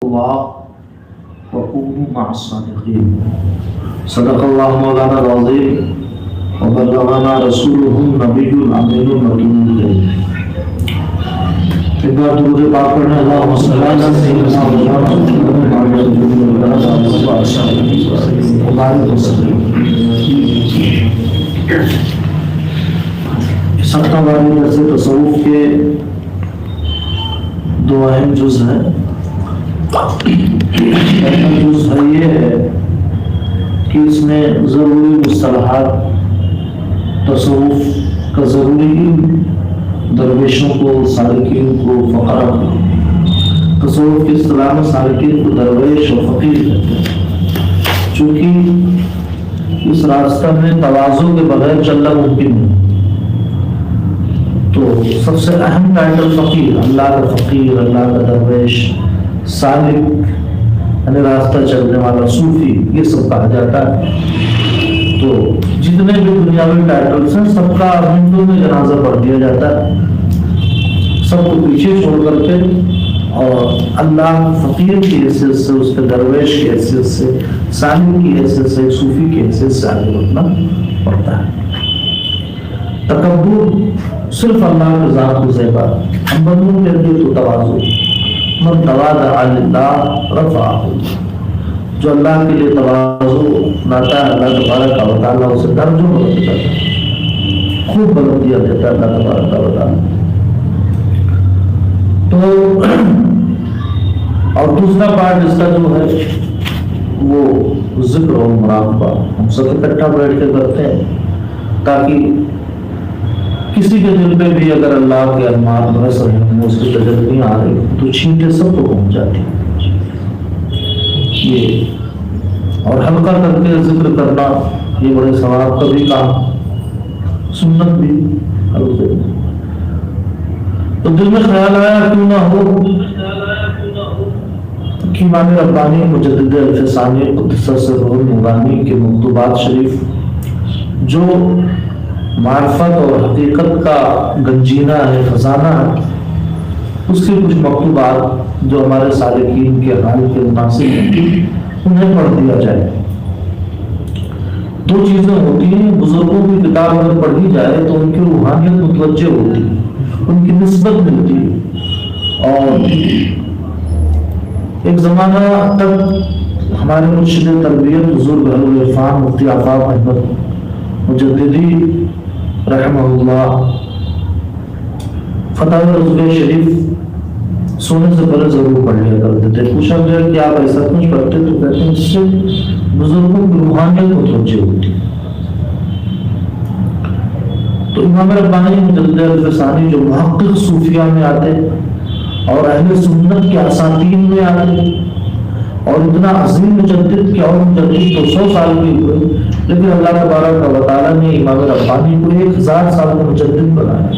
اللہ وکونوا مع الصادقین۔ صدق اللہ مولانا العظیم وبلغنا رسولہ النبی الامین المکین الکریم۔ ایک بار درود پاک پڑھنا، اللہم صلی علی سیدنا محمد وسلم۔ سبقہ والی درس تصوف کے دو اہم جز ہیں۔ پہلا جز یہ ہے کہ اس میں ضروری مصطلحات تصوف کا ضروری علم درویشوں کو، سالکین کو، فقراء کو، تصوف کی اصطلاح میں سالکین کو درویش اور فقیر کہتے ہیں، چونکہ اس راستہ میں تواضع کے بغیر چلنا ممکن نہیں۔ تو سب سے اہم ٹائٹل فقیر، اللہ کا فقیر، اللہ کا درویش، سالک یعنی راستہ چلنے والا، صوفی، یہ سب کہا جاتا ہے۔ تو جتنے بھی دنیاوی ٹائٹلس ہیں سب کا ہندو میں جنازہ پڑھ دیا جاتا ہے، سب کو پیچھے چھوڑ کر کے، اور اللہ فقیر کی حیثیت سے، اس کے درویش کی حیثیت سے، سالک کی حیثیت سے، صوفی کی حیثیت سے آگے بڑھنا پڑتا ہے۔ تکبر صرف اللہ کے ذات کو زیبا، ہم بندوں کے لیے تو تواضع، من تواضع للہ رفعہ، جو اللہ کے لیے تواضع لاتا ہے اللہ تبارک و تعالیٰ اسے درجوں میں بلند کرتا ہے، خوب بلندیاں دیتا ہے اللہ تبارک و تعالیٰ۔ تو اور دوسرا پارٹ اس کا جو ہے وہ ذکر اور مراقبہ ہم سب اکٹھا بیٹھ کے کرتے ہیں، تاکہ کسی کے دل پہ بھی اگر اللہ کے ارمان بس رہے ہیں، اس کی تجربیاں آ رہی تو چھینٹے سب کو پہنچ جاتی ہیں۔ یہ اور ہلکا کر کے ذکر کرنا یہ بڑے ثواب کا بھی کام، سنت بھی ہلکے۔ تو دل میں خیال آیا کیوں نہ ہو کہ امام ربانی مجدد الفسانی قدس سرہ نورانی کے مکتوبات شریف جو معرفت اور حقیقت کا گنجینہ ہے، خزانہ ہے، اس کے کچھ مکتوبات جو ہمارے سالکین کے حال کے مناسب ہیں انہیں پڑھ دیا جائے۔ دو چیزیں ہوتی ہیں، بزرگوں کی کتاب اگر پڑھی جائے تو ان کی روحانیت متوجہ ہوتی ہے، ان کی نسبت ملتی ہے۔ اور ایک زمانہ تک ہمارے مرشد تربیت حضور بحر العرفان مفتی آفاق احمد مجددی رحمہ اللہ فتح رضویہ شریف سونے سے پہلے ضرور پڑھ لیا کرتے تھے۔ پوچھا گیا کہ آپ ایسا کچھ پڑھتے تو کہتے ہیں اس سے بزرگوں کی روحانیت متوجہ ہوتی۔ تو امام ربانی مجدد الفسانی جو محقق صوفیہ میں آتے اور اہل سنت کے اساتین میں آتے، اور اتنا عظیم مجدد کہ اور مجدد تو 100 سال کے ہوئے، لیکن اللہ تبارک و تعالیٰ نے امام ربانی کو 1000 سال کا مجدد بنایا۔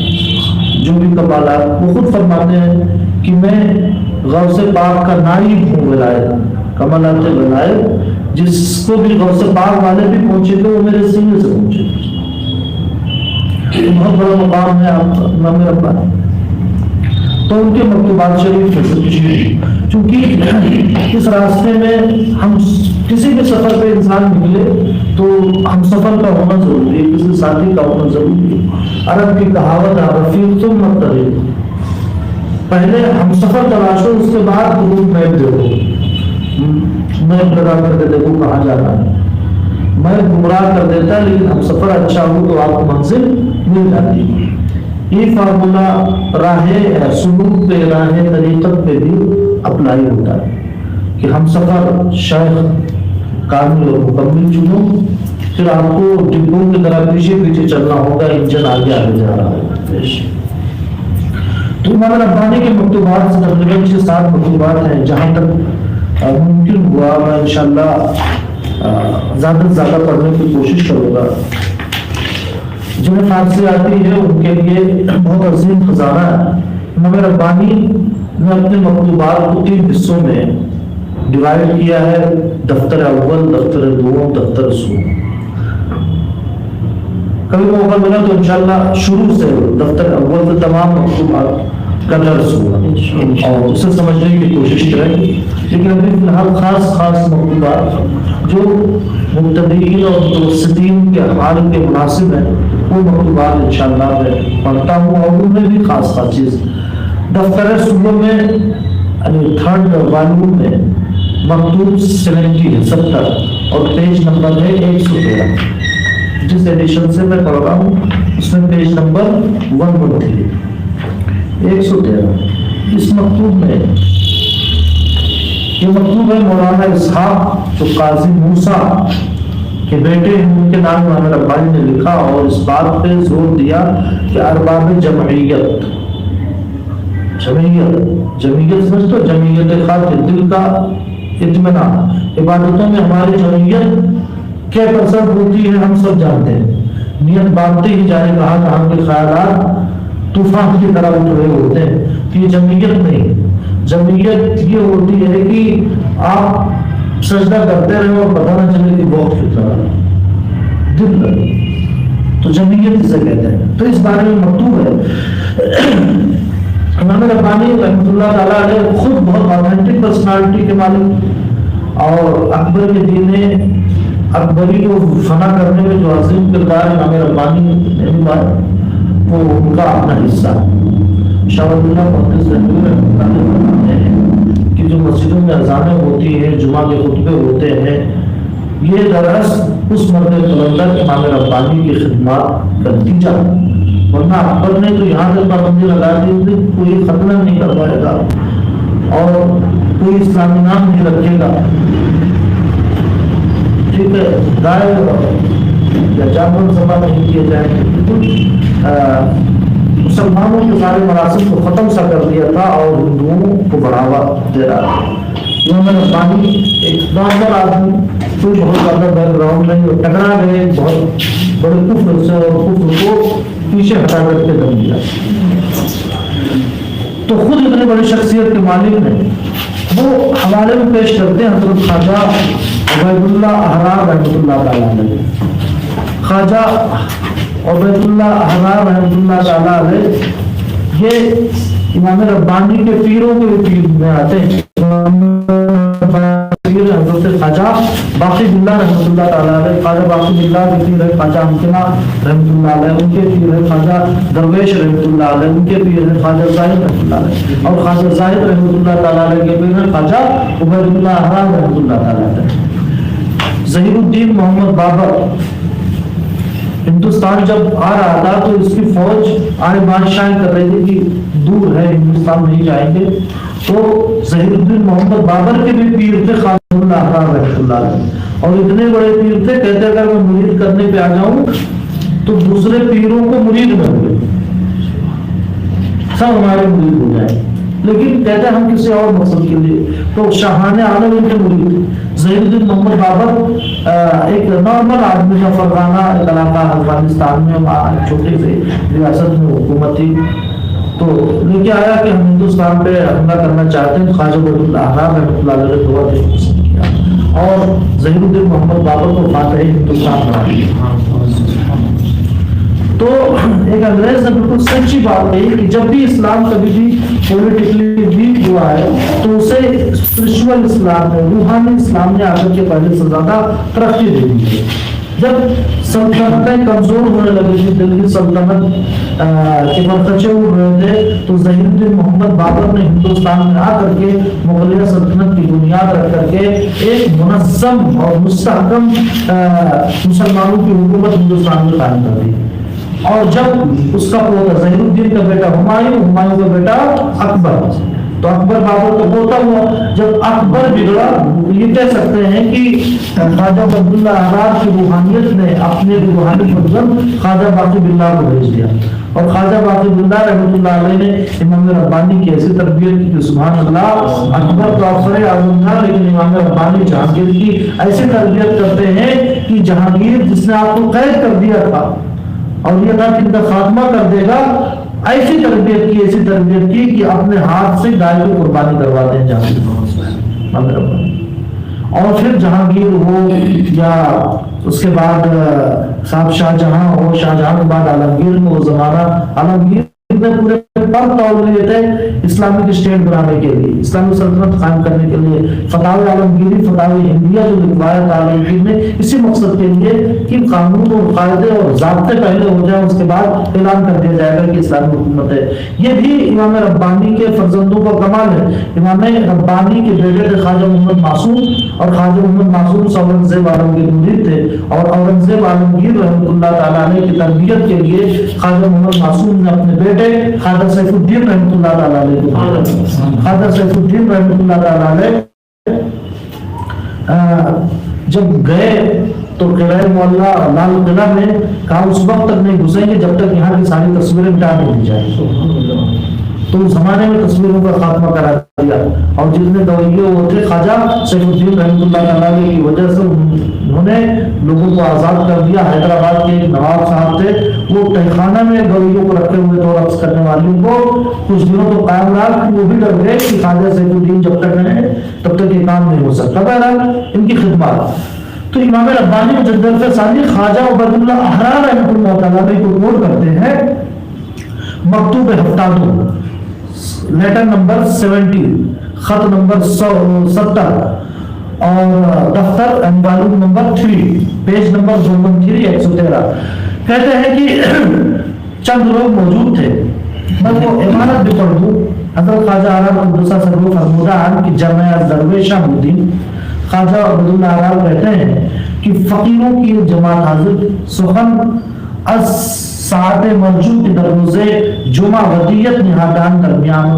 جو بھی کمالات وہ خود فرماتے ہیں کہ میں غوث پاک کا نائب ہوں، ولایت کمالات ولایت جس کو بھی غوث پاک والے بھی پہنچے گے وہ میرے سینے سے پہنچے گے۔ بہت بڑا مقام ہے امام ربانی۔ تو ان کے مکتوبات شریف چونکہ اس راستے میں ہم کسی بھی سفر پہ انسان نکلے تو ہم سفر کا ہونا ضروری ہے، کسی ساتھی کا ہونا ضروری ہے۔ عرب کی کہاوت ہے رفیق ثم الطریق، پہلے ہم سفر تلاشو اس کے بعد گروپ میپ دیکھو، میپ لگا کر کے دیکھو کہاں جانا ہے۔ میں گمراہ کر دیتا ہے لیکن ہم سفر اچھا ہو تو آپ کو منزل مل جاتی ہے۔ یہ فارمولہ راہ سلوک پہ، راہ طریقت پہ بھی اپلائی ہوتا ہے کہ ہم سفر شیخ کامل اور مکمل چنو، پھر آپ کو ڈبوں کی طرح پیچھے پیچھے چلنا ہوگا، انجن آگے آگے جا رہا ہے۔ تو امام ربانی کے مکتوبات تقریباً 6-7 مکتوبات ہیں، جہاں تک ممکن ہوا میں انشاءاللہ زیادہ سے زیادہ پڑھنے کی کوشش کروں گا۔ جنہیں فارسی آتی ہے ان کے لیے بہت عظیم خزانہ ہے۔ امام ربانی نے اپنے مکتوبات کو 3 حصوں میں ڈیوائڈ کیا ہے، دفتر اول، دفتر دوم، دفتر ثانی۔ کبھی موقع ملا تو انشاءاللہ شروع سے دفتر اول سے تمام مکتوبات کا درس ہوا اور اسے سمجھنے کی کوشش کریں. لیکن ابھی فی الحال خاص مکتوبات جو مبتدئین اور متوسطین کے حال کے مناسب ہیں وہ مکتوبات انشاءاللہ میں پڑھتا ہوں. اور ان میں بھی خاص چیز دفتر صبح میں یعنی 3rd والیوم میں مکتوب 70 اور پیج نمبر ہے 113. جس ایڈیشن سے میں پڑھ رہا ہوں اس میں پیج نمبر 113 113. اس مکتوب میں یہ مکتوب ہے مولانا اسحاق جو قاضی موسیٰ کے بیٹے ہیں ان کے نام امام ربانی نے لکھا اور اس بات پہ زور دیا کہ ارباب جمعیت سمجھتے ہو, جمعیت خاطر دل کا اطمینان, عبادتوں میں ہماری جمعیت کیا پسند ہوتی ہے ہم سب جانتے ہیں. نیت باندھتے ہی جائے کہاں کے خیالات طوفان کی طرح اٹھ رہے ہوتے ہیں. یہ جمعیت نہیں, جمعیت یہ ہوتی ہے کہ آپ سجدہ کرتے رہے اور پتہ نہ چلے کہ بہت فکر دل لگے, تو جمعیت اسے کہتے ہیں. تو اس بارے میں مکتوب ہے. امام ربانی رحمۃ اللہ تعالیٰ علیہ خود بہت آتھینٹک پرسنالٹی کے مالک اور اکبر کے دین اکبری کو فنا کرنے میں جو عظیم کردار امام ربانی نے نبھایا وہ ان کا اپنا حصہ ہے. شاہ ولی اللہ محدث رحمۃ اللہ فرماتے ہیں کہ جو مسجدوں میں اذانیں ہوتی ہیں, جمعہ کے خطبے ہوتے ہیں, یہ دراصل اس مرد قلندر امام ربانی کی خدمات کا نتیجہ ہے. ورنہ اکبر نے تو یہاں سے پابندی لگا دی تھی کوئی ختم نہیں کر پائے گا اور کوئی اسلامی نام نہیں رکھے گا, ٹھیک ہے, گائے یا جانور ذبح نہیں کیے جائیں گے. مسلمانوں کے سارے مراسم کو ختم سا کر دیا تھا اور ہندوؤں کو بڑھاوا دے رہا تھا. امام ربانی ایک نارمل آدمی, کوئی بہت زیادہ بیک گراؤنڈ نہیں, اور ٹکرا گئے بہت بڑے کفر سے اور کفر کو پیچھے ہٹا کر کے دم دیا. تو خود اتنے بڑی شخصیت کے مالک ہیں, وہ حوالے میں پیش کرتے ہیں حضرت خواجہ عبید اللہ احرار رحمۃ اللہ تعالیٰ علیہ. خواجہ عبید اللہ احرار رحمۃ اللہ تعالیٰ علیہ یہ امام ربانی کے پیروں کے پیر میں آتے ہیں. حضرت خواجہ باقی باللہ رحمۃ اللہ تعالیٰ علیہ, خواجہ باقی باللہ کے پیر ہے خواجہ امکنا رحمۃ اللہ علیہ, ان کے پیر ہے خواجہ درویش رحمۃ اللہ علیہ, ان کے پیر ہے خواجہ زاہد رحمۃ اللہ علیہ, اور خواجہ زاہد رحمۃ اللہ تعالیٰ علیہ کے پیر ہے خواجہ عبید اللہ احرار رحمۃ اللہ تعالیٰ علیہ. ظہیر الدین محمد بابر ہندوستان جب آ رہا تھا تو اس کی فوج آئے بادشاہیں کر رہی تھی کہ دور ہے ہندوستان نہیں جائیں گے. تو ظہیر الدین محمد بابر کے بھی پیر تھے خواجہ اللہ احرار رحمۃ اللہ علیہ, اور اتنے بڑے پیر تھے کہتے اگر میں مرید کرنے پہ آ جاؤں تو دوسرے پیروں کو مرید نہ ہوئے, سب ہمارے مرید ہو جائیں. لیکن کہتے ہیں ہم کسی اور مقصد کے لیے, تو شاہان عالم ان کے مرید. ظہیر الدین محمد بابر ایک نارمل آدمی کا فرغانہ ایک علاقہ افغانستان میں چھوٹی سی ریاست میں حکومت تھی, تو لے کے آیا کہ ہم ہندوستان پہ حملہ کرنا چاہتے ہیں. خواجہ عبید اللہ احرار رحمۃ اللہ علیہ دعا دے پسند کیا اور ظہیر الدین محمد بابر کو فاتح ہندوستان بنا دیا. تو ایک انگریز نے بالکل سچی بات کہی کہ جب بھی اسلام کبھی بھی پولیٹیکلی ویک ہوا ہے تو اسے اسپرچول اسلام نے, روحانی اسلام نے آخر کے پہلے سے زیادہ ترقی دے دی ہے. جب سلطنتیں کمزور ہونے لگی تھی, دلہی سلطنت کے مرکزے اڑ رہے تھے, تو ظہیر الدین محمد بابر نے ہندوستان میں آ کر کے مغلیہ سلطنت کی بنیاد رکھ کر کے ایک منظم اور مستحکم مسلمانوں کی حکومت ہندوستان میں قائم کر دی. اور جب اس کا پوتا ظہیر الدین کا بیٹا ہمایوں کا بیٹا اکبر, تو اکبر بابر کا پوتا ہوا. جب اکبر بگڑا, یہ کہہ سکتے ہیں کہ خواجہ عبید اللہ احرار کی روحانیت نے اپنے روحانی مقدم خواجہ باقی باللہ کو بھیج دیا, اور خواجہ باقی باللہ رحمۃ اللہ علیہ نے امام ربانی کی ایسی تربیت کی کہ سبحان اللہ, اکبر تو افسر اعظم تھا لیکن امام ربانی جہانگیر کی ایسی تربیت کرتے ہیں کہ جہانگیر جس نے آپ کو قید کر دیا تھا اور یہ تھا کہ ان کا خاتمہ کر دے گا, ایسی تربیت کی کہ اپنے ہاتھ سے گائے کو قربانی کرواتے ہیں جہانگیر. اور پھر جہانگیر ہو یا اس کے بعد صاحب شاہ جہاں ہو, شاہ جہاں کے بعد عالمگیر میں وہ زمانہ, عالمگیر نے پورے پر تولیت ہے اسلامک اسٹیٹ بنانے کے لیے، اسلامی سلطنت قائم کرنے کے لیے فتاوی عالمگیری، فتاوی ہندیہ جو لکھوایا تھا عالمگیر نے اسی مقصد کے لیے کہ قانون اور قاعدے اور ضابطے پہلے ہو جائیں، اس کے بعد اعلان کر دیا جائے گا کہ اسلامی حکومت ہے۔ یہ بھی امام ربانی کے فرزندوں کا کمال ہے۔ امام ربانی کے بیٹے تھے خواجہ محمد معصوم، اور خواجہ محمد معصوم اورنگزیب عالمگیر مرید تھے، اور اورنگزیب عالمگیر رحمۃ اللہ تعالیٰ علیہ کی تربیت کے لیے خواجہ محمد معصوم نے اپنے بیٹے خواجہ سیف الدین رحمۃ اللہ تعالیٰ علیہ کو، خواجہ سیف الدین رحمۃ اللہ تعالیٰ علیہ جب گئے تو قلعہ معلیٰ لال قلعہ میں کہا اس وقت تک نہیں گھسیں گے جب تک یہاں کی ساری تصویریں مٹا نہیں دی جائیں۔ تو اس زمانے میں تصویروں کا خاتمہ کرا دیا، اور جتنے گویے وہ تھے خواجہ سیف الدین رحمۃ اللہ تعالیٰ علیہ کی وجہ سے انہوں نے لوگوں کو آزاد کر دیا۔ حیدرآباد کے ایک نواب صاحب تھے، وہ تہخانہ میں گویوں کو رکھے ہوئے تو رقص کرنے والوں کو کچھ دنوں تو قائم رہا، وہ بھی ڈر گئے کہ خواجہ سیف الدین جب تک ہیں تب تک یہ کام نہیں ہو سکتا۔ بہرحال ان کی خدمات تو امام ربانی مجدد ثانی خواجہ عبید اللہ احرار رحمۃ اللہ تعالیٰ علیہ کو نوٹ کرتے ہیں مکتوب ہفتادو، لیٹر نمبر 70، خط نمبر 70، اور دفتر انوالوم نمبر 3، پیج نمبر 213 113۔ کہتے ہیں کہ چند لوگ موجود تھے، میں وہ عبارت بھی پڑھ دوں۔ حضرت خواجہ احرار قدس سرور فرمودہ کی جامعہ درویش الدین خواجہ عبید اللہ احرار کہتے ہیں کہ فقیروں کی جماعت حاضر سخن از ساعت مرجو کی در روزے جمعہ ودیت نہادان درمیان،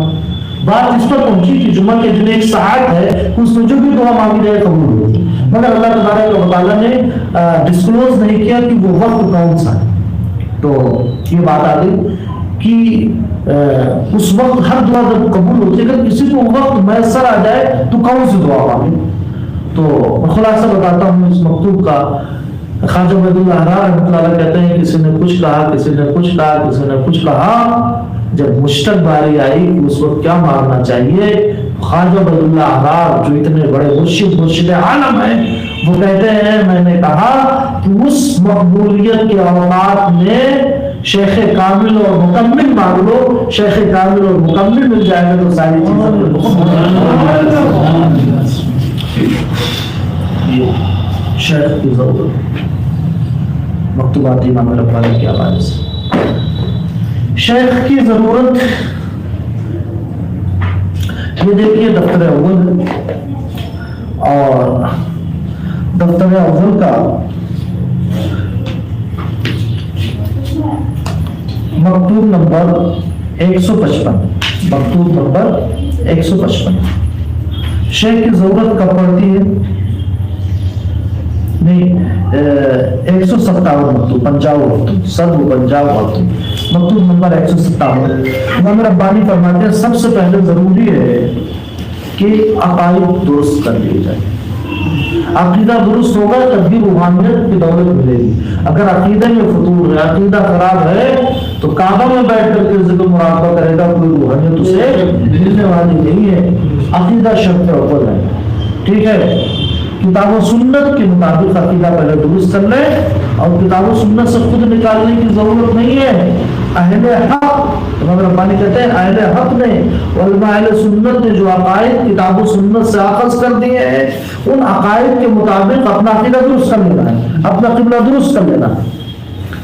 بات اس پر پہنچی کہ جمعہ کے دن ایک ساعت ہے، اس میں جو بھی دعا مانگی جائے قبول ہوگی، مگر اللہ تبارک و تعالیٰ نے ڈسکلوز نہیں کیا کہ وہ وقت کون سا ہے۔ تو یہ بات آ گئی کہ اس وقت ہر دعا جب قبول ہوتی ہے، اگر کسی کو وقت میسر آ جائے تو کون سی دعا مانگے۔ تو میں خلاصہ بتاتا ہوں اس مکتوب کا۔ خواجہ عبید اللہ احرار رحمۃ اللہ علیہ کہتے ہیں کسی نے کچھ کہا، کسی نے کچھ کہا، کسی نے کچھ کہا، جب مشتق باری آئی کہ اس وقت کیا مانگنا چاہیے، خواجہ عبید اللہ احرار جو اتنے بڑے مرشد عالم ہیں وہ کہتے ہیں میں نے کہا کہ اس مقبولیت کے اوقات میں شیخ کامل اور مکمل مانگ لو، شیخ کامل اور مکمل مل جائے گا تو ساری چیزیں شیخ کی ضرورت۔ مکتوبات امام ربانی کے حوالے سے شیخ کی ضرورت، یہ دیکھیے دفتر اول، اور دفتر اول کا مکتوب نمبر 155، مکتوب نمبر 155 شیخ کی ضرورت کب پڑتی ہے؟ نہیں 157 مکتوب، 50 مکتوب، 150 مکتوب، مکتوب نمبر 157۔ امام ربانی فرماتے ہیں سب سے پہلے ضروری ہے کہ عقائد درست کر لیے جائے۔ عقیدہ درست ہوگا تبھی روحانیت کی دولت ملے گی۔ اگر عقیدے میں فطور ہے، عقیدہ خراب ہے تو کعبہ میں بیٹھ کر کے ذکر مراقبہ کرے گا، کوئی روحانیت اسے ملنے والی نہیں ہے۔ عقیدہ شرط اول ہے، ٹھیک ہے۔ کتاب و سنت کے مطابق عقیدہ پہلے درست کر لے، اور کتاب و سنت سے خود نکالنے کی ضرورت نہیں ہے۔ اہل حق، امام ربانی کہتے ہیں اہل حق نے، علماء اہل سنت نے جو عقائد کتاب و سنت سے اخذ کر دیے ہیں، ان عقائد کے مطابق اپنا عقیدہ درست کر لینا ہے، اپنا قبلہ درست کر لینا ہے۔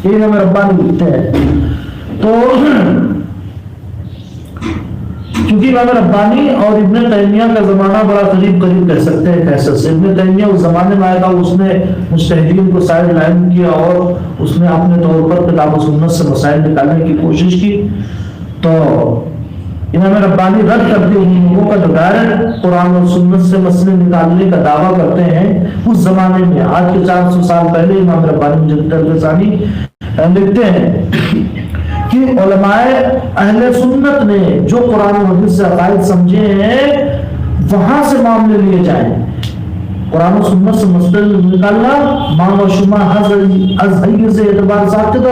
یہ امام ربانی لکھتے ہیں۔ تو کیونکہ امام ربانی اور ابن تیمیہ کا زمانہ بڑا قریب قریب کہہ سکتے ہیں کیسے سے۔ ابن تیمیہ اس زمانے میں آئے گا، اس نے مجتہدین کو سائڈ لائن کیا اور اس نے اپنے طور پر کتاب و سنت سے مسائل نکالنے کی کوشش کی۔ تو امام ربانی رد کرتے ان لوگوں کا جو ڈائریکٹ قرآن اور سنت سے مسئلے نکالنے کا دعویٰ کرتے ہیں، اس زمانے میں آج کے 400 سال پہلے امام ربانی مجدد ثانی لکھتے ہیں کہ علماء اہل سنت نے جو قرآن و حدیث سے عقائد سمجھے ہیں وہاں سے معاملے لیے جائیں۔ قرآن و سنت سے مسئلے نکالنا ماں و شما از حیث اعتبار ساقط،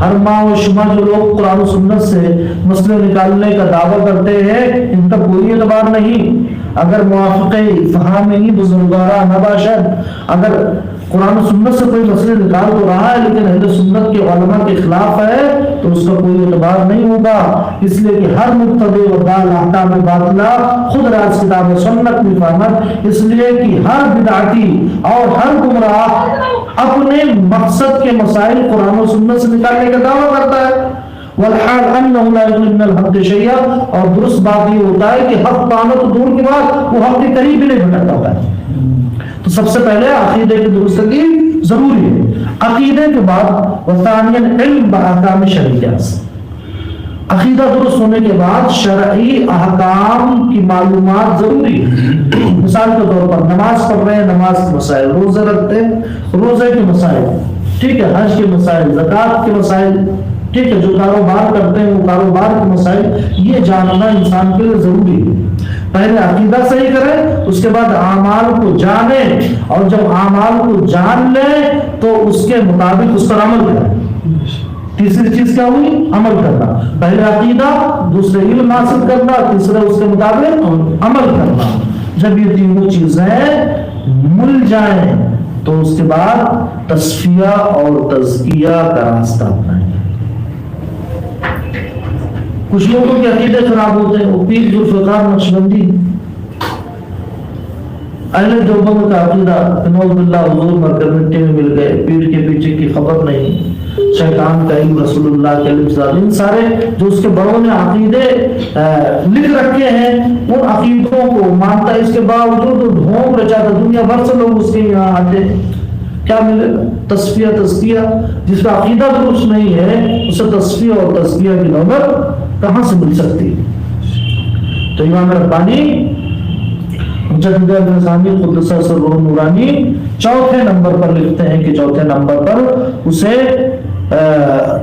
ہر ماں و شما جو لوگ قرآن و سنت سے مسئلے نکالنے کا دعویٰ کرتے ہیں ان کا کوئی اعتبار نہیں۔ اگر موافق فہام ہی بزرگارہ نباشد، اگر قرآن و سنت سے کوئی مسئلے نکال تو رہا ہے لیکن اہل سنت کے علماء کے خلاف ہے تو اس کا کوئی اعتبار نہیں ہوگا، اس لیے کہ ہر مبتدع و دال احکام باطلہ خود راز کتاب و سنت میں فہمت، اس لیے کہ ہر بدعتی اور ہر گمراہ اپنے مقصد کے مسائل قرآن و سنت سے نکالنے کا دعویٰ کرتا ہے، والحال انه لا يغني من الحق شيئا، اور درست بات یہ ہوتا ہے کہ حق پانا تو دور کی بات، وہ حق کے قریب بھی نہیں بھٹکتا ہوتا ہے۔ تو سب سے پہلے عقیدے کی درستگی ضروری ہے، عقیدے کے بعد وثانیاً علم باحکام شرعیہ، عقیدہ درست ہونے کے بعد شرعی احکام کی معلومات ضروری ہے۔ مثال کے طور پر نماز پڑھ رہے ہیں، نماز کے مسائل، روزے رکھتے ہیں، روزے کے مسائل، ٹھیک ہے، حج کے مسائل، زکوٰۃ کے مسائل، ٹھیک ہے، جو کاروبار کرتے ہیں وہ کاروبار کے مسائل، یہ جاننا انسان کے لیے ضروری ہے۔ پہلے عقیدہ صحیح کریں، اس کے بعد اعمال کو جانیں، اور جب اعمال کو جان لیں تو اس کے مطابق اس پر عمل کریں۔ تیسری چیز کیا ہوئی؟ عمل کرنا۔ پہلے عقیدہ، دوسرے علم حاصل کرنا، تیسرے اس کے مطابق عمل کرنا۔ جب یہ تینوں چیزیں مل جائیں تو اس کے بعد تصفیہ اور تزکیہ کا راستہ اپنائیں۔ کچھ لوگوں کے عقیدے خراب ہوتے ہیں، وہ پیر ذوالفقار نقشبندی، اہل دیوبند کا عقیدہ نعوذ باللہ حضور مر کر مٹی میں مل گئے، پیر کے پیچھے کی خبر نہیں، شیطان کا علم، رسول اللہ کے علم، ان سارے جو اس کے بڑوں نے عقیدے لکھ رکھے ہیں ان عقیدوں کو مانتا ہے، اس کے باوجود ڈھونگ رچاتا، دنیا بھر سے لوگ اس کے یہاں آتے، کیا ملے گا؟ تصفیہ تزکیہ۔ جس کا عقیدہ درست نہیں ہے اسے تصفیہ اور تزکیہ کی نوبت کہاں سے مل سکتی؟ تو امام ربانی مجدد النظامی قدس سرہ نورانی چوتھے نمبر پر لکھتے ہیں کہ چوتھے نمبر پر اسے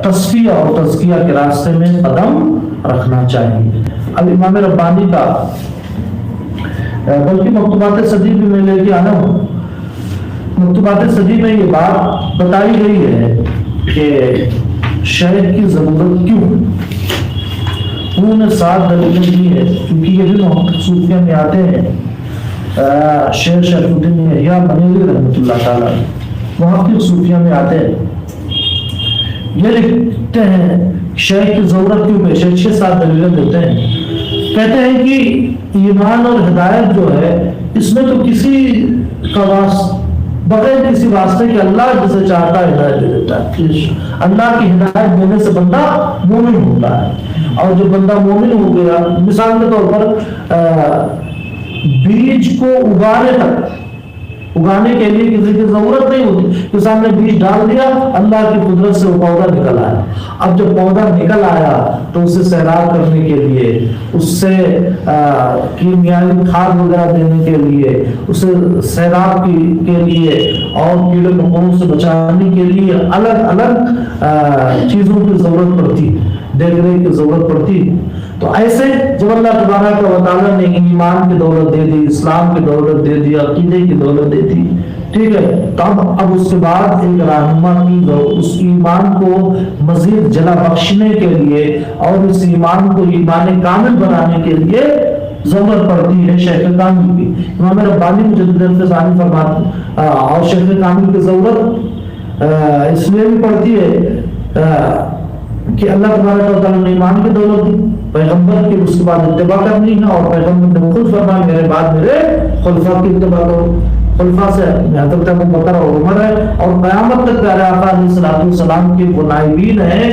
تصفیہ اور تزکیہ کے راستے میں قدم رکھنا چاہیے۔ اب امام ربانی کا بلکہ مکتوبات صدی بھی میں لے کے آنا ہوں، مکتوبات صدی میں یہ بات بتائی گئی ہے کہ شہد کی ضرورت کیوں، انہوں نے 7 دلیلیں دی ہے، کیونکہ یہ بھی محقق صوفیہ میں آتے ہیں، شیخ شریف الدین یحییٰ بنیلی رحمۃ اللہ تعالیٰ محقق صوفیہ میں آتے ہیں، یہ لکھتے ہیں شہد کی ضرورت کیوں ہے، 6-7 دلیلیں دیتے ہیں، کہتے ہیں کہ ایمان اور ہدایت جو ہے اس میں تو کسی کا بغیر کسی واسطے کہ اللہ جسے چاہتا ہے ہدایت دے دیتا ہے، اللہ کی ہدایت دینے سے بندہ مومن ہوتا ہے، اور جو بندہ مومن ہو گیا، مثال کے طور پر بیج کو اگانے کے لیے کسی کی ضرورت نہیں ہوتی، کسان نے بیج ڈال دیا، اللہ کی قدرت سے وہ پودا نکل آیا، اب جب پودا نکل آیا تو اسے سیراب کرنے کے لیے، اس سے کیمیائی کھاد وغیرہ دینے کے لیے، اسے سیراب کے لیے اور کیڑے مکوڑوں سے بچانے کے لیے الگ الگ چیزوں کی ضرورت پڑتی، دیکھ ریکھ کی ضرورت پڑتی۔ تو ایسے جب اللہ تبارک و تعالیٰ نے ایمان کی دولت دے دی، اسلام کی دولت دے دی، عقیدے کی دولت دے دی، ٹھیک ہے، تو اب اس کے بعد ایک رہنما کی اس ایمان کو مزید جلا بخشنے کے لیے اور اس ایمان کو ایمان کامل بنانے کے لیے ضرورت پڑتی ہے شیخ کامل کی۔ امام ربانی مجدد الفیضانی فرماتے اور شیخ کامل کی ضرورت اس لیے بھی پڑتی ہے کہ اللہ تبارک و تعالیٰ نے ایمان کی دولت دی، پیغمبر کی اس کے بعد اتباع کرنی ہے، اور پیغمبر نے خود فرمایا میرے بعد میرے خلفاء کی اتباع کرو، خلفاء سے حضرت ابوبکر اور عمر ہے، اور قیامت تک پیارے آقا علیہ الصلوۃ والسلام کے وہ نائبین ہیں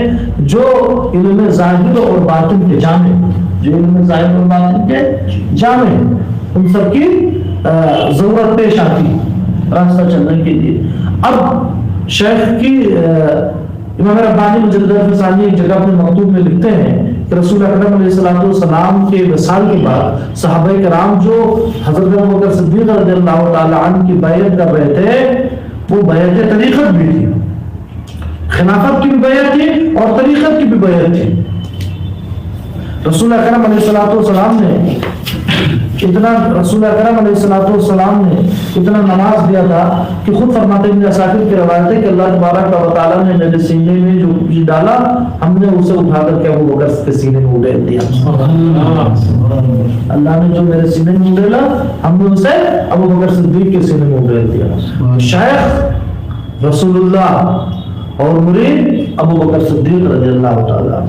جو علم ظاہر اور باطن کے جامع، جو علم ظاہر اور باطن کے جامع، ان سب کی ضرورت پیش آتی راستہ چلنے کے لیے۔ اب شیخ کی امام ربانی مجدد الفیضانی ایک جگہ اپنے مکتوب میں لکھتے ہیں کہ رسول اکرم علیہ الصلوۃ والسلام کے وصال کے بعد صحابہ کرام جو حضرت ابوبکر صدیق رضی اللہ تعالی عنہ کی بیعت کر رہے تھے، وہ بیعت طریقت بھی تھی، خلافت کی بھی بیعت تھی اور طریقت کی بھی بیعت تھی۔ رسول اکرم علیہ الصلوۃ والسلام نے اتنا نماز دیا تھا کہ خود فرماتے ہیں اساطیر کی روایت ہے کہ اللہ تبارک و تعالیٰ نے میرے سینے میں جو کچھ ڈالا ہم نے اسے اٹھا کر کے ابوبکر کے سینے میں اڈیل دیا۔ اللہ نے جو میرے سینے میں اڈیلا ہم نے اسے ابوبکر صدیق کے سینے میں اڈیل دیا۔ شیخ رسول اللہ اور مرید ابو بکر صدیق رضی اللہ تعالیٰ.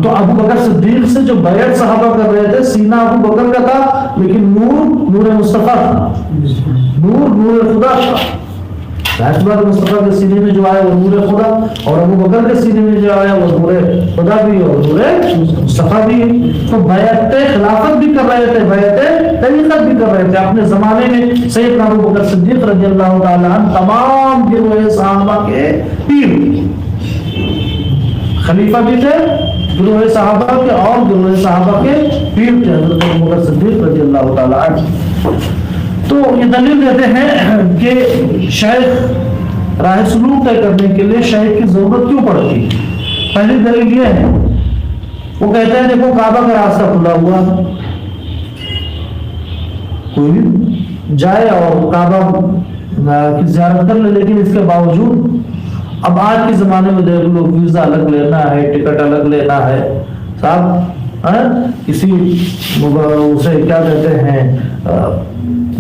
تو ابو بکر صدیق سے جو بیعت صحابہ کر رہے تھے سینہ ابو بکر کا تھا، لیکن نور مصطفیٰ تھا، نور خدا تھا. مصطفیٰ کے سینے میں جو آیا وہ نور خدا، اور ابو بکر کے سینے میں جو آیا وہ نور خدا بھی اور نور مصطفیٰ بھی. تو بیعت خلافت بھی کر رہے تھے، بیعت طریقت بھی کر رہے تھے. اپنے زمانے میں سیدنا ابو بکر صدیق رضی اللہ تعالیٰ عنہ تمام گروہ صحابہ کے پیر خلیفہ بھی تھے، گروہ صحابہ کے اور گروہ صحابہ کے پیر تھے حضرت ابو بکر صدیق رضی اللہ تعالیٰ عنہ. تو یہ دلیل دیتے ہیں کہ شیخ راہ سلوک طے کرنے کے لیے شیخ کی ضرورت کیوں پڑتی. پہلی دلیل یہ ہے، وہ کہتے ہیں دیکھو کعبہ کا راستہ کھلا ہوا، کوئی جائے اور کعبہ کی زیارت کر لے، لیکن اس کے باوجود اب آج کے زمانے میں دیکھ لو ویزا الگ لینا ہے، ٹکٹ الگ لینا ہے صاحب. کسی اسے کیا کہتے ہیں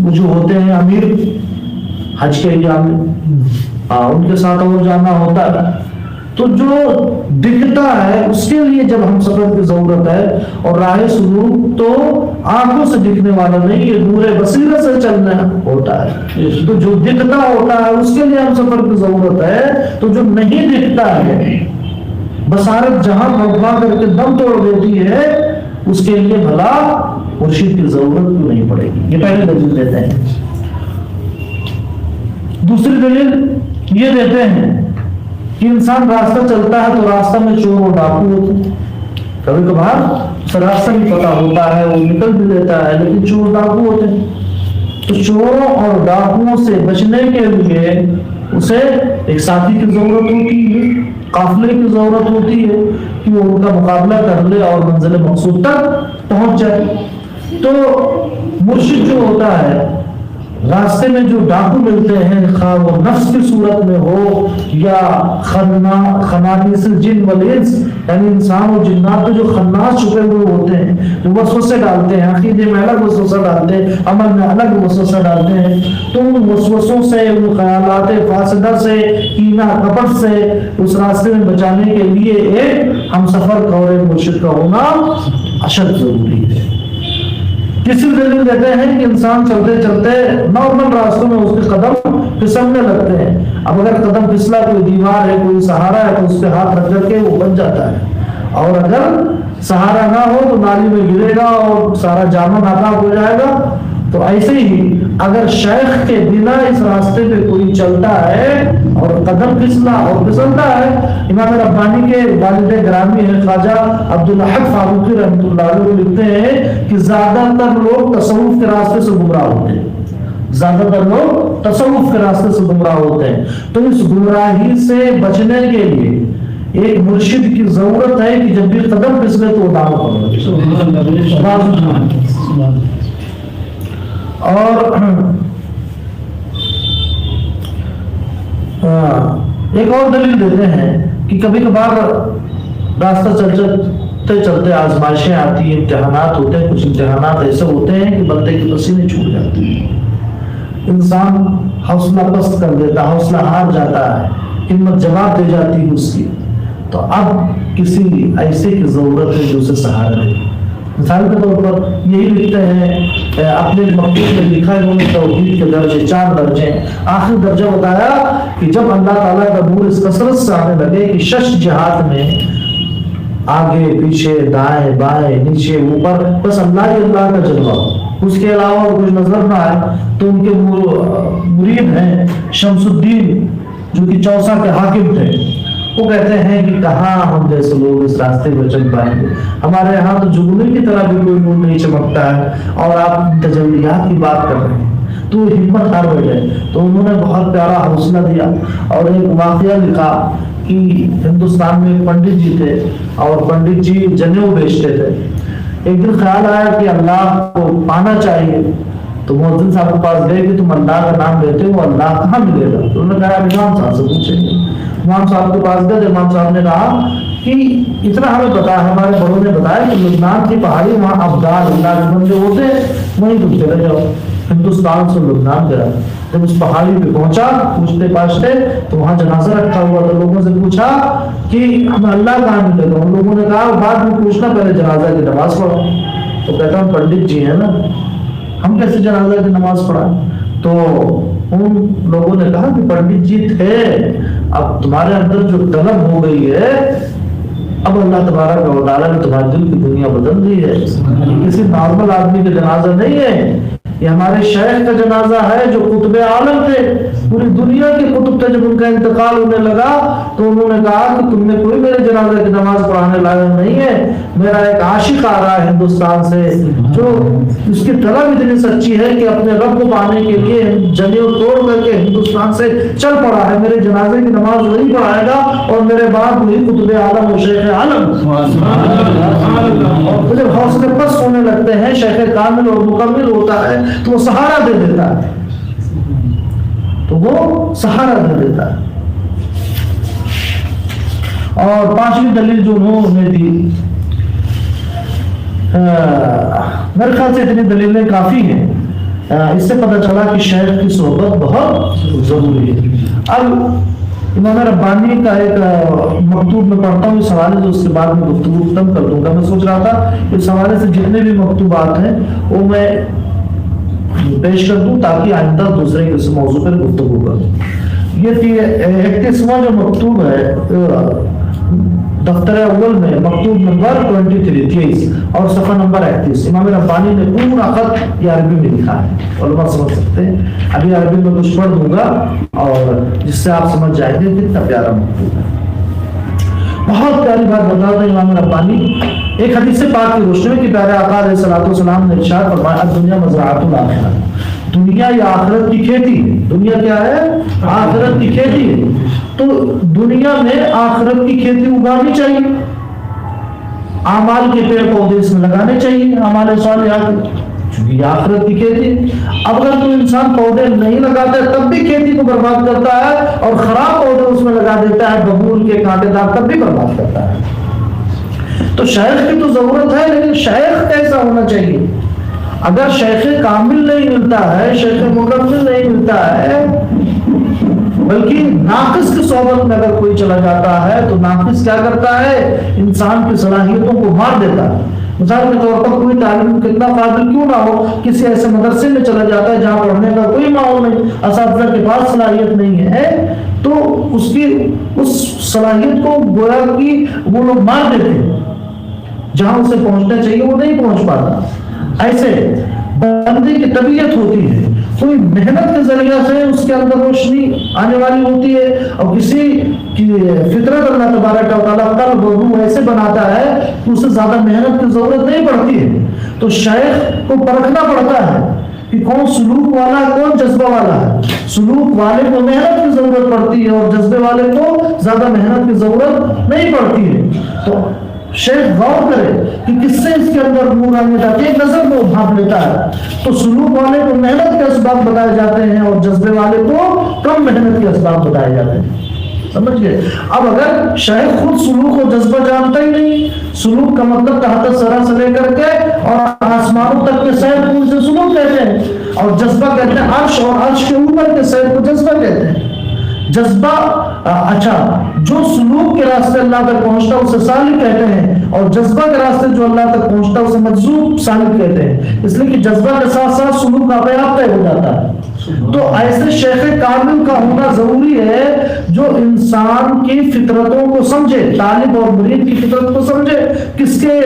وہ جو ہوتے ہیں امیر حج کے ایام میں، ان کے ساتھ اور جانا ہوتا ہے. تو جو دکھتا ہے اس کے لیے جب ہم سفر کی ضرورت ہے، اور راہ سلوک تو آنکھوں سے دکھنے والا نہیں، یہ نور بصیرت سے چلنا ہوتا ہے. تو جو دکھتا ہوتا ہے اس کے لیے ہم سفر کی ضرورت ہے. تو جو نہیں دکھتا ہے، بصارت جہاں بھگوا کر کے دم توڑ دیتی ہے، اس کے لیے بھلا مرشد کی ضرورت کیوں نہیں پڑے گی. یہ پہلے دلیل دیتے ہیں. دوسری دلیل یہ دیتے ہیں کہ انسان راستہ چلتا ہے تو راستہ میں چور اور ڈاکو ہوتے ہیں. کبھی کبھار اسے راستہ بھی پتا ہوتا ہے، وہ نکل بھی لیتا ہے، لیکن چور ڈاکو ہوتے ہیں. تو چوروں اور ڈاکوؤں سے بچنے کے لیے اسے ایک ساتھی کی ضرورت ہوتی ہے، قافلے کی ضرورت ہوتی ہے کہ وہ ان کا مقابلہ کر لے اور منزل مقصود تک پہنچ جائے. تو مرشد جو ہوتا ہے، راستے میں جو ڈاکو ملتے ہیں، خواہ وہ نفس کی صورت میں ہو یا خناتیس الجن والانس، یعنی انسان اور جنات میں جو خناس چھپے ہوئے ہوتے ہیں، جو وسوسے ڈالتے ہیں، عقیدے میں الگ وسوسہ ڈالتے ہیں، عمل میں الگ وسوسہ ڈالتے ہیں. تو ان وسوسوں سے، ان خیالات فاسدہ سے، کینہ کپٹ سے اس راستے میں بچانے کے لیے ایک ہم سفر اور ایک مرشد کا ہونا اشد ضروری ہے. کسی دلیل دیتے ہیں کہ انسان چلتے چلتے نارمل راستوں میں اس کے قدم پھسلنے لگتے ہیں. اب اگر قدم پھسلا، کوئی دیوار ہے، کوئی سہارا ہے، تو اس پہ ہاتھ رکھ کر کے وہ بن جاتا ہے. اور اگر سہارا نہ ہو تو نالی میں گرے گا اور سارا جامع ناکام ہو جائے گا. تو ایسے ہی اگر شیخ کے بنا اس راستے پہ کوئی چلتا ہے اور قدم پھسلا اور پھسلتا ہے، امام ربانی کے والد گرامی ہیں خواجہ عبدالحق فاروقی رحمۃ اللہ علیہ لکھتے ہیں کہ زیادہ تر لوگ تصوف کے راستے سے گمراہ ہوتے ہیں. زیادہ تر لوگ تصوف کے راستے سے گمراہ ہوتے ہیں. تو اس گمراہی سے بچنے کے لیے ایک مرشد کی ضرورت ہے کہ جب بھی قدم پھسلے تو وہ دعوت کرے. اور ایک اور دلیل دیتے ہیں کہ کبھی کبھار راستہ چلتے چلتے آزمائشیں آتی ہیں، امتحانات ہوتے ہیں. کچھ امتحانات ایسے ہوتے ہیں کہ بندے کی پسینے چھوٹ جاتے ہیں، انسان حوصلہ پست کر دیتا، حوصلہ ہار جاتا ہے، ہمت جواب دے جاتی ہے اس کی. تو اب کسی ایسے کی ضرورت ہے جو اسے سہارا دے. مثال کے طور پر یہی لکھتے ہیں اپنے مکتوب میں لکھا ہے انہوں نے توحید کے درجے 4 درجے. آخری درجہ بتایا کہ جب اللہ تعالیٰ کا نور اس کثرت سے آنے لگے کہ 6 جہات میں آگے پیچھے دائیں بائیں نیچے اوپر بس اللہ ہی اللہ کا جلوہ، اس کے علاوہ اور کچھ نظر نہ آئے، تو ان کے مرید ہیں شمس الدین جو کہ چوسا کے حاکم تھے، وہ کہتے ہیں کہ کہاں ہم جیسے لوگ اس راستے پر چل پائیں گے. ہمارے یہاں تو جگنو کی طرح بھی کوئی نور نہیں چمکتا ہے، اور آپ تجلیات کی بات کر رہے ہیں. تو ہمت ہار ہو گئے. تو انہوں نے بہت پیارا حوصلہ دیا اور ایک واقعہ لکھا کہ ہندوستان میں ایک پنڈت جی تھے، اور پنڈت جی جنیو بیچتے تھے. ایک دن خیال آیا کہ اللہ کو پانا چاہیے، تو مؤذن صاحب کے پاس گئے کہ تم اللہ کا نام لیتے ہو، اللہ کہاں ملے گا؟ تو انہوں نے کہا امام صاحب سے پوچھیں گے. امام صاحب کے پاس گئے. امام صاحب نے کہا کہ اتنا ہمیں پتا ہے، ہمارے بڑوں نے بتایا کہ لبنان کی پہاڑی وہاں ابدال اللہ کے بندے ہوتے ہیں، وہیں تم چلے جاؤ. ہندوستان سے لبنان گیا، جب اس پہاڑی پہ پہنچا پوچھتے پاچھتے تو وہاں جنازہ رکھا ہوا تھا، لوگوں سے پوچھا کہ ہمیں اللہ کہاں ملے گا، ان لوگوں نے کہا بعد میں پوچھنا، پہلے جنازہ کی نماز پڑھو۔ تو کہتا ہوں پنڈت جی ہیں نا، ہم کیسے جنازہ کی نماز پڑھائیں؟ تو ان لوگوں نے کہا کہ پنڈت جی تھے، اب تمہارے اندر جو طلب ہو گئی ہے، اب اللہ تبارک و تعالیٰ نے تمہارے دل کی دنیا بدل دی ہے۔ یہ کسی نارمل آدمی کا جنازہ نہیں ہے، یہ ہمارے شیخ کا جنازہ ہے جو قطب عالم تھے، پوری دنیا کے قطب تھے۔ جب ان کا انتقال ہونے لگا تو انہوں نے کہا کہ تم نے کوئی میرے جنازے کی نماز پڑھانے لائق نہیں ہے، میرا ایک عاشق آ رہا ہے ہندوستان سے جو اس کی طلب اتنی سچی ہے کہ اپنے رب کو پانے کے لیے جنیو توڑ کر کے ہندوستان سے چل پڑا ہے، میرے جنازے کی نماز وہی پڑھائے گا اور میرے بعد وہی قطب عالم و شیخ عالم۔ اور جب حوصلے پست ہونے لگتے ہیں، شیخ کامل اور مکمل ہوتا ہے تو وہ سہارا دے دیتا ہے، تو وہ سہارا دے دیتا ہے۔ اور پانچویں دلیل جو انہوں نے دی، میرے خیال سے اتنی دلیلیں کافی ہیں، اس سے پتہ چلا کہ شیخ کی صحبت بہت ضروری ہے۔ اب امام ربانی کا ایک مکتوب میں پڑھتا ہوں اس حوالے سے، اس کے بعد میں گفتگو ختم کر دوں گا۔ میں سوچ رہا تھا اس حوالے سے جتنے بھی مکتوبات ہیں وہ میں پیش کر دوں تاکہ آئندہ دوسرے کسی موضوع پر گفتگو کروں۔ یہ 31واں جو مکتوب ہے دفتر اول میں، مکتوب نمبر 23 اور صفحہ نمبر 31، امام ربانی نے پورا خط یہ عربی میں لکھا ہے، علماء سمجھ سکتے ہیں۔ ابھی عربی میں کچھ پڑھ دوں گا اور جس سے آپ سمجھ جائیں گے کتنا پیارا مکتوب ہے۔ بہت پیاری بات بتا رہا ہے امام ربانی ایک حدیث پاک کی روشنی میں کہ پیارے آقا علیہ الصلوۃ والسلام نے ارشاد فرمایا دنیا مزرعۃ الآخرہ، دنیا یا آخرت کی کھیتی ہے۔ دنیا کیا ہے؟ آخرت کی کھیتی ہے۔ تو دنیا میں آخرت کی کھیتی اگانی چاہیے، اعمال کے پیڑ پودے اس میں لگانے چاہیے، اعمال صالحات، چونکہ یہ آخرت کی کھیتی۔ اب اگر تو انسان پودے نہیں لگاتا ہے تب بھی کھیتی کو برباد کرتا ہے، اور خراب پودے اس میں لگا دیتا ہے ببول کے کانٹے دار، تب بھی برباد کرتا ہے۔ تو شیخ کی تو ضرورت ہے، لیکن شیخ کیسا ہونا چاہیے؟ اگر شیخ کامل نہیں ملتا ہے، شیخ مکمل نہیں ملتا ہے، بلکہ ناقص کی صحبت میں اگر کوئی چلا جاتا ہے تو ناقص کیا کرتا ہے؟ انسان کی صلاحیتوں کو مار دیتا ہے۔ مثال کے طور پر کوئی طالب کتنا قابل کیوں نہ ہو، کسی ایسے مدرسے میں چلا جاتا ہے جہاں پڑھنے کا کوئی ماحول نہیں، اساتذہ کے پاس صلاحیت نہیں ہے، تو اس کی اس صلاحیت کو گویا کہ وہ لوگ مار دیتے ہیں، جہاں اسے پہنچنا چاہیے وہ نہیں پہنچ پاتا۔ ایسے بندے کی طبیعت ہوتی ہے، کوئی محنت کے ذریعے سے اس کے اندر روشنی آنے والی ہوتی ہے، اور کسی کی فطرت اللہ تبارک و تعالیٰ قلب و روح ایسے بناتا ہے کہ اسے زیادہ محنت کی ضرورت نہیں پڑتی ہے۔ تو شیخ کو پرکھنا پڑتا ہے کہ کون سلوک والا ہے، کون جذبہ والا ہے۔ سلوک والے کو محنت کی ضرورت پڑتی ہے اور جذبے والے کو زیادہ محنت کی ضرورت نہیں پڑتی ہے۔ تو شیخ غور کرے کہ کس سے اس کے اندر نور آنے جاتے ہیں، ایک نظر میں بھاپ لیتا ہے۔ تو سلوک والے کو محنت کے اسباب بتائے جاتے ہیں اور جذبے والے کو کم محنت کے اسباب بتائے جاتے ہیں، سمجھ گئے؟ اب اگر شیخ خود سلوک و جذبہ جانتا ہی نہیں، سلوک کا مطلب تحت سرا سے لے کر کے اور آسمانوں تک کے سیر کو اسے سلوک کہتے ہیں، اور جذبہ کہتے ہیں عرش، اور عرش کے اوپر کے سیر کو جذبہ کہتے ہیں۔ جذبہ اچھا جو سلوک کے راستے اللہ تک پہنچتا ہے اسے سالک کہتے ہیں، اور جذبہ کے راستے جو اللہ تک پہنچتا ہے اسے مجذوب سالک کہتے ہیں، اس لیے کہ جذبہ کے ساتھ ساتھ سلوک اپنے آپ طے ہو جاتا ہے۔ تو ایسے شیخ کامل کا ہونا ضروری ہے جو انسان کی فطرتوں کو سمجھے، طالب اور مرید کی فطرت کو سمجھے، کس کے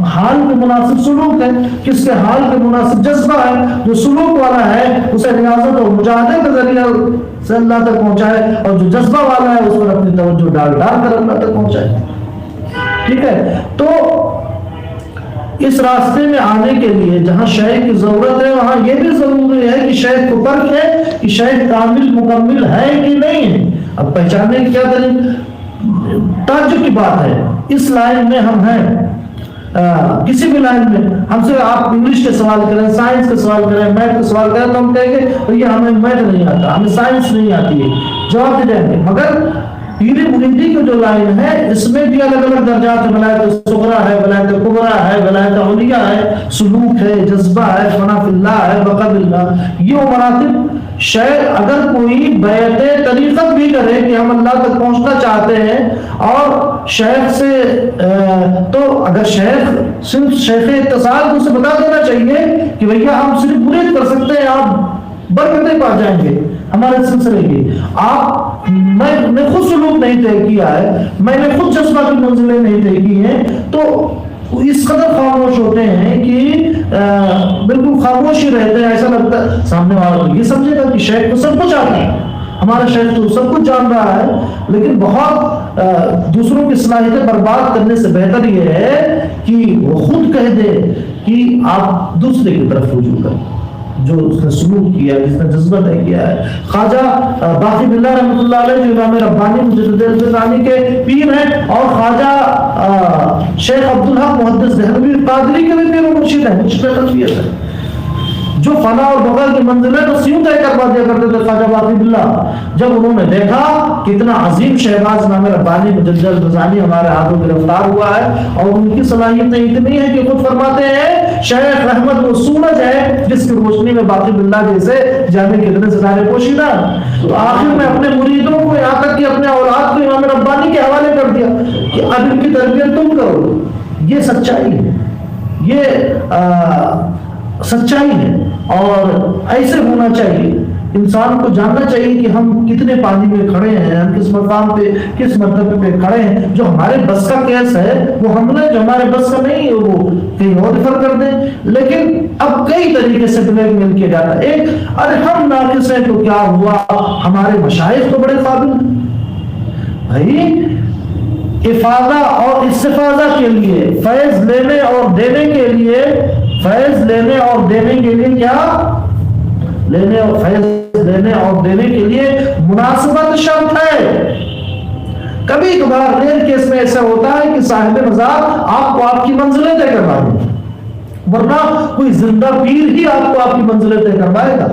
حال کے مناسب سلوک ہے، کس کے حال کے مناسب جذبہ ہے۔ جو سلوک والا ہے اسے ریاضت اور مجاہدے کے ذریعے سے اللہ تک پہنچائے، اور جو جذبہ والا ہے اس پر اپنی توجہ ڈال ڈال کر اللہ تک پہنچائے۔ ٹھیک ہے؟ تو اس راستے میں آنے کے لیے جہاں شیخ کی ضرورت ہے وہاں یہ بھی ضروری ہے کہ شیخ کو پرکھے کہ شیخ کامل مکمل ہے کہ نہیں ہے۔ اب پہچاننے کی کیا کریں؟ تعجب کی بات ہے، اس لائن میں ہم ہیں، کسی بھی لائن میں ہم سے آپ انگلش کے سوال کریں، سائنس کے سوال کریں، میتھ کے سوال کریں تو ہم کہیں گے یہ ہمیں میتھ نہیں آتا، ہمیں سائنس نہیں آتی ہے، جواب دے دیں گے۔ مگر پیری مریدی کی جو لائن ہے اس میں بھی الگ الگ درجات ہے، ولایت صغریٰ ہے، ولایت کبریٰ ہے، ولایت اولیاء ہے، سلوک ہے، جذبہ ہے، فنا فی اللہ ہے، بقا باللہ، یہ وہ مراتب شیخ اگر کوئی بیعت طریقت بھی کرے کہ ہم اللہ تک پہنچنا چاہتے ہیں اور شیخ سے تو اگر شیخ صرف شیخ اتصال تو اسے بتا دینا چاہیے کہ بھیا ہم صرف مرید کر سکتے ہیں، آپ برکتیں پا جائیں گے ہمارے سلسلے کی، آپ میں نے خود سلوک نہیں طے کیا ہے، میں نے خود جذبہ کی منزلیں نہیں طے کی ہیں، تو اس قدر خاموش ہوتے ہیں کہ بالکل خاموش ہی رہتے ہیں، ایسا لگتا ہے سامنے والا تو یہ سمجھے گا کہ شیخ تو سب کچھ آتا ہے، ہمارا شیخ تو سب کچھ جان رہا ہے، لیکن بہت دوسروں کی صلاحیتیں برباد کرنے سے بہتر یہ ہے کہ وہ خود کہہ دے کہ آپ دوسرے کی طرف رجوع کریں، جو اس نے سلوک کیا ہے، جس نے جذبہ طے کیا ہے۔ خواجہ باقی باللہ رحمۃ اللہ علیہ جو امام ربانی مجدد الفسانی کے پیر ہیں، اور خواجہ شیخ عبدالحق محدث دہلوی قادری کے بھی پیر و مرشد ہیں، مرشد تربیت ہے، جو فنا اور بقا کی منزلیں تو سیوں طے کروا دیا کرتے تھے خواجہ باقی باللہ۔ جب انہوں نے دیکھا کہ اتنا عظیم شہباز امام ربانی مجدد الفسانی ہمارے ہاتھوں گرفتار ہوا ہے اور ان کی صلاحیتیں اتنی ہیں کہ خود فرماتے ہیں شیخ رحمت وہ سورج ہے جس کی روشنی میں باقی باللہ جیسے جامع کتنے ستارے پوشیدہ، تو آخر میں اپنے مریدوں کو یہاں تک کہ اپنے اولاد کو امام ربانی کے حوالے کر دیا کہ اب ان کی تربیت تم کرو۔ یہ سچائی ہے، یہ سچائی ہے، اور ایسے ہونا چاہیے۔ انسان کو جاننا چاہیے کہ ہم کتنے پانی میں کھڑے ہیں، ہم کس مقام پہ کس مرتبے پہ کھڑے ہیں، جو ہمارے بس کا کیس ہے وہ ہم نے، جو ہمارے بس کا نہیں ہے وہ کہیں اور ریفر کر دیں۔ لیکن اب کئی طریقے سے بلیک میل کیا جاتا ہے، ایک ارے ہم ناقص ہیں تو کیا ہوا، ہمارے مشائخ تو بڑے قابل ہیں۔ بھائی افادہ اور استفادہ کے لیے، فیض لینے اور دینے کے لیے، فیض لینے اور دینے کے لیے کیا لینے اور فیض لینے اور دینے کے لیے مناسبت شرط ہے۔ کبھی کبھار ریئر کیس میں ایسا ہوتا ہے کہ صاحب مزاج آپ کو آپ کی منزلیں طے کروا دیں، ورنہ کوئی زندہ پیر ہی آپ کو آپ کی منزلیں طے کروائے گا۔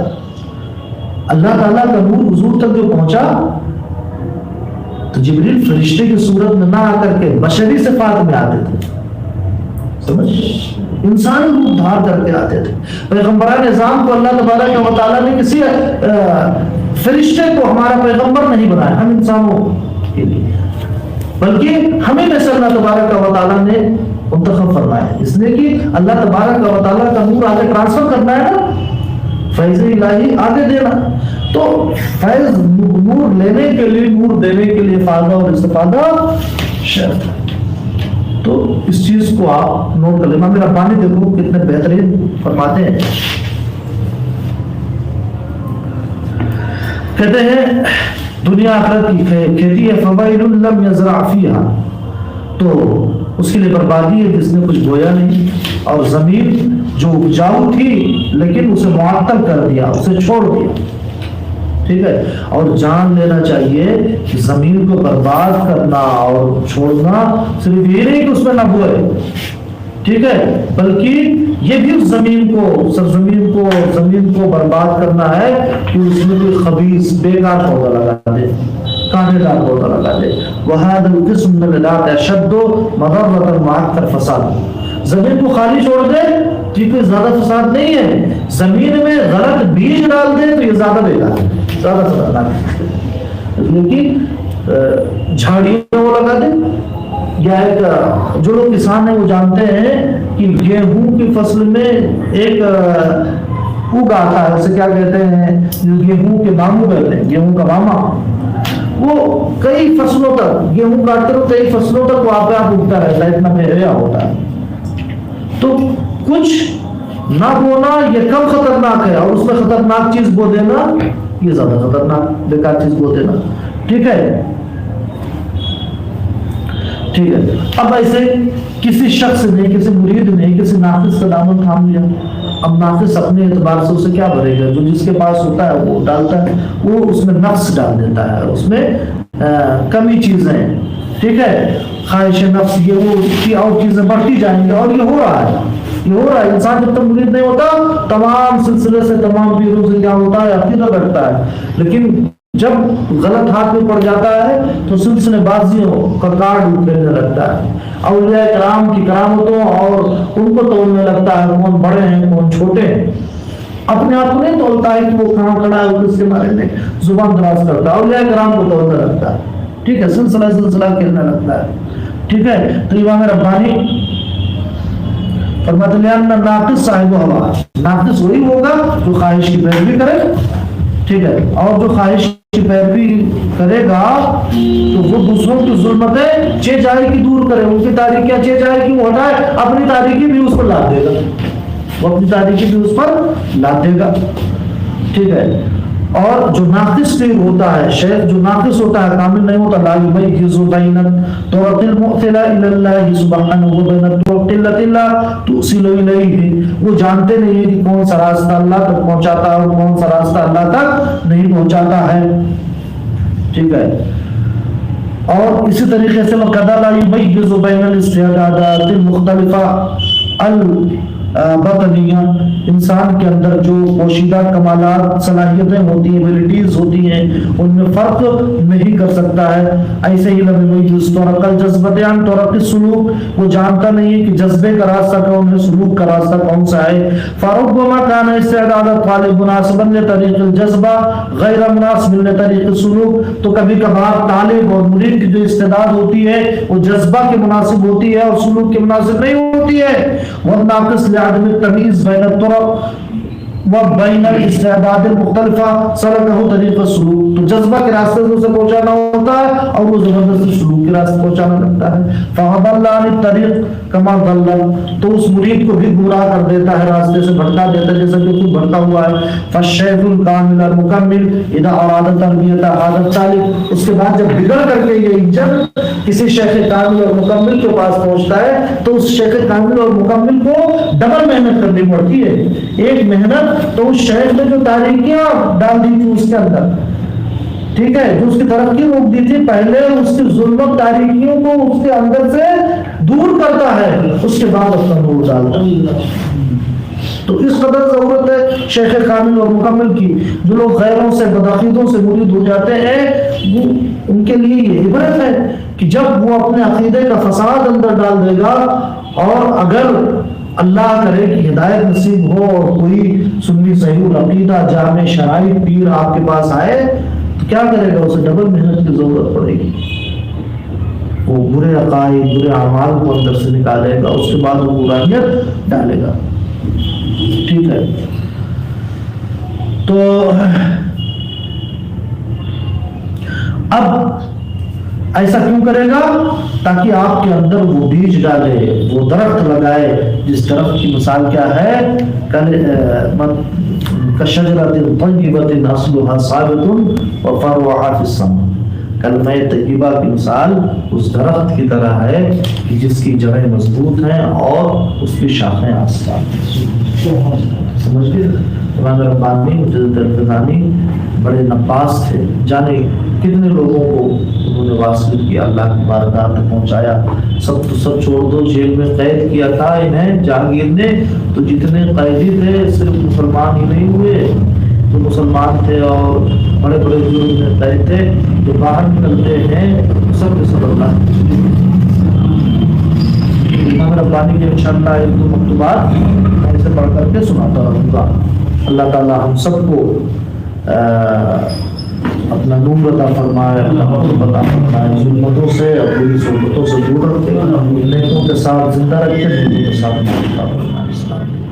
اللہ تعالیٰ کا نور حضور تک جو پہنچا تو جبریل فرشتے کی صورت میں نہ آ کر کے بشری صفات میں آتے تھے، سمجھ انسانی روپ دھار کر کے آتے تھے۔ پیغمبران نظام کو اللہ تبارک و تعالیٰ نے کسی فرشتے کو ہمارا پیغمبر نہیں بنایا ہم انسانوں کے لیے، بلکہ ہمیں میں سے اللہ تبارک و تعالیٰ نے منتخب فرمایا، اس لیے کہ اللہ تبارک و تعالیٰ کا نور آگے ٹرانسفر کرنا ہے نا، فیض الہی آگے دینا، تو فیض نور لینے کے لیے، نور دینے کے لیے فائدہ اور استفادہ شرط ہے۔ تو اس چیز کو آپ نوٹ کر لیں۔ امام ربانی دیکھو کتنے بہترین فرماتے ہیں، کہتے ہیں دنیا آخرت کی کھیتی ہے، فوائل لم یزرع فیہا، تو اس کے لیے بربادی ہے جس نے کچھ بویا نہیں، اور زمین جو اپجاؤ تھی لیکن اسے معطل کر دیا، اسے چھوڑ دیا، ٹھیک ہے۔ اور جان لینا چاہیے کہ زمین کو برباد کرنا اور چھوڑنا صرف یہ نہیں کہ اس میں نہ بوئے، ٹھیک ہے، بلکہ یہ بھی اس زمین کو، سرزمین کو، زمین کو برباد کرنا ہے کہ اس میں کوئی خبیث بیکار پودا لگا دے، کانٹے دار پودا لگا دے۔ وَهَذَا الْقِسْمُ مِنَ الْعِبَادِ أَشَدُّ مَضَرَّةً وَأَكْثَرُ فَسَادًا، زمین کو خالی چھوڑ دے تو یہ کوئی زیادہ فساد نہیں ہے، زمین میں غلط بیج ڈال دے تو یہ زیادہ بیکار ہے، زیادہ خطرناک ہے، کیونکہ جھاڑیوں وہ لگا دے، یا ایک جو لوگ کسان ہیں وہ جانتے ہیں کہ گیہوں کی فصل میں ایک اگ آتا ہے، اسے کیا کہتے ہیں، گیہوں کے ماموں کہتے ہیں، گیہوں کا ماما، وہ کئی فصلوں تک گیہوں کاٹتے رہو، کئی فصلوں تک وہ آپ اگتا رہتا ہے، اتنا پھیلیا ہوتا ہے۔ تو کچھ نہ بونا یہ کم خطرناک ہے، اور اس میں خطرناک چیز بو دینا یہ زیادہ خطرناک، بیکار چیز بو دینا، ٹھیک ہے، ٹھیک ہے۔ اب ایسے کسی شخص نے، کسی مرید نے کسی ناقص کا دامن تھام لیا، اب ناقص اپنے اعتبار سے اسے کیا بھرے گا، جو جس کے پاس ہوتا ہے وہ ڈالتا ہے، وہ اس میں نقص ڈال دیتا ہے، اس میں کمی چیزیں، ٹھیک ہے، خواہش نفس، یہ وہ اس کی اور چیزیں بڑھتی جائیں گی، اور یہ ہو رہا ہے، یہ ہو رہا ہے۔ انسان جب تک مرید نہیں ہوتا تمام سلسلے سے، تمام پیروں سے کیا ہوتا ہے، عقیدہ رکھتا ہے، لیکن جب غلط ہاتھ میں پڑ جاتا ہے تو سلسلے بازیوں کا کارڈ کھیلنے لگتا ہے، اولیاء کرام کی کرامتوں اور ان کو تولنے لگتا ہے، کون بڑے ہیں کون چھوٹے ہیں، اپنے آپ کو نہیں تولتا ہے کہ وہ کہاں کھڑا ہے، کس کے بارے میں زبان دراز کرتا ہے، اولیاء کرام کو تولنے لگتا ہے، ٹھیک ہے، سلسلہ کھیلنے لگتا ہے، ٹھیک ہے۔ تو امام ربانی فرماتے ہیں ناقص صاحب ہوا، ناقص وہی ہوگا جو خواہش کی پیروی کرے، ٹھیک ہے، اور جو خواہش کی پیروی کرے گا تو وہ دوسروں کی ظلمتیں چہ جائے کی دور کرے، ان کی تاریکیاں چہ جائے کی وہ ہٹائے، اپنی تاریکی بھی اس پر لا دے گا، وہ اپنی تاریکی بھی اس پر لا دے گا، ٹھیک ہے۔ اور جو ناقص نہیں ہوتا ہے، شیخ جو ناقص ہوتا ہے کامل نہیں ہوتا، لا یمیز بین الطرق المؤثلہ الی اللہ سبحانہ و بین الطرق التي لا توصل الیہ، وہ جانتے نہیں ہیں کہ کون سا راستہ اللہ تک پہنچاتا ہے اور کون سا راستہ اللہ تک نہیں پہنچاتا ہے، ٹھیک ہے۔ اور اسی طریقے سے وَقَدَ لَا يُمَيِّزُ بَيْنَ الْاِسْتِعْدَادَاتِ الْمُخْتَلِفَةِ باطنیہ، انسان کے اندر جو پوشیدہ کمالات صلاحیتیں ہوتی ہیں، ایبلٹیز ہوتی ہیں، ان میں فرق نہیں کر سکتا ہے، ایسے ہی لم یمیز طرق الجذبۃ عن طرق السلوک، وہ جانتا نہیں ہے کہ جذبے کا راستہ کون ہے، سلوک کا راستہ کون سا ہے، فربما كان استعداد الطالب مناسبا لطریق الجذبہ غیر مناسب لطریق السلوک، تو کبھی کبھار طالب اور مرید کی جو استعداد ہوتی ہے وہ جذبہ کے مناسب ہوتی ہے اور سلوک کے مناسب نہیں ہوتی ہے، والناقص عدم التمیز بین الطرق وبین الاستعداد المختلفہ سلکہ طریق السلوک، تو جذبہ کے راستے سے اسے پہنچانا ہوتا ہے اور وہ زبردستی سلوک کے راستے پہنچانا لگتا ہے، فضل عن الطریق کما ضل، تو اس مرید کو بھی گمراہ کر دیتا ہے، راستے سے بھٹکا دیتا ہے جیسا کہ خود بھٹکا ہوا ہے۔ فالشیخ الکامل المکمل اذا اراد تربیت هذا الطالب، اس کے بعد جب بگڑ کر کے یہ انجن کسی شیخ کامل اور مکمل کے پاس پہنچتا ہے تو اس شیخ کامل اور مکمل کو ڈبل محنت کرنی پڑتی ہے، ایک محنت تو اس شیخ نے جو تاریکیاں ڈال دی تھی اس کے اندر، ٹھیک ہے، جو اس کی ترقی روک دی تھی، پہلے اس کی ظلمت تاریکیوں کو اس کے اندر سے دور کرتا ہے، اس کے بعد اپنا نور ڈالتا ہے۔ تو اس قدر ضرورت ہے شیخ کامل اور مکمل کی، جو لوگ غیروں سے بدعقیدوں سے مرید ہو جاتے ہیں وہ ان کے لیے یہ عبرت ہے کہ جب وہ اپنے عقیدے کا فساد اندر ڈال دے گا، اور اگر اللہ کرے کہ ہدایت نصیب ہو اور کوئی سنی صحیح العقیدہ جامع شرعی پیر آپ کے پاس آئے تو کیا کرے گا، اسے ڈبل محنت کی ضرورت پڑے گی، وہ برے عقائد برے اعمال کو اندر سے نکالے گا، اس کے بعد وہ برائیت ڈالے گا، ٹھیک ہے۔ تو اب ایسا کیوں کرے گا؟ تاکہ آپ کے اندر وہ بیج ڈالے، وہ درخت لگائے، جس درخت کی مثال کیا ہے، کشجرۃ طیبۃ اصلها ثابت وفرعها فی السماء، کلمہ طیبہ کی مثال اس درخت کی طرح ہے کہ جس کی جڑیں مضبوط ہیں اور اس کی شاخیں آسمان ہیں، سمجھ گئے؟ امام ربانی مجدد الفزانی بڑے نفاس تھے، جانے کتنے لوگوں کو انہوں نے واصل کیا، اللہ کی بارگاہ تک پہنچایا، سب تو سب چھوڑ دو، جیل میں قید کیا تھا انہیں جہانگیر نے، تو جتنے قیدی تھے صرف مسلمان ہی نہیں ہوئے، جو مسلمان تھے اور بڑے بڑے جرم میں قید تھے، جو باہر نکلتے ہیں سب کے سب اللہ۔ امام ربانی کے انشاءاللہ ایک دو مکتوبات میں اسے پڑھ کر کے سناتا رہوں گا۔ اللہ تعالی ہم سب کو اپنا نور عطا فرمائے، اپنا محبت عطا فرمائے، ظلمتوں سے اپنی صحبتوں سے دور رکھے، نیکوں کے ساتھ زندہ رکھے، نیکوں کے ساتھ عطا فرمائے۔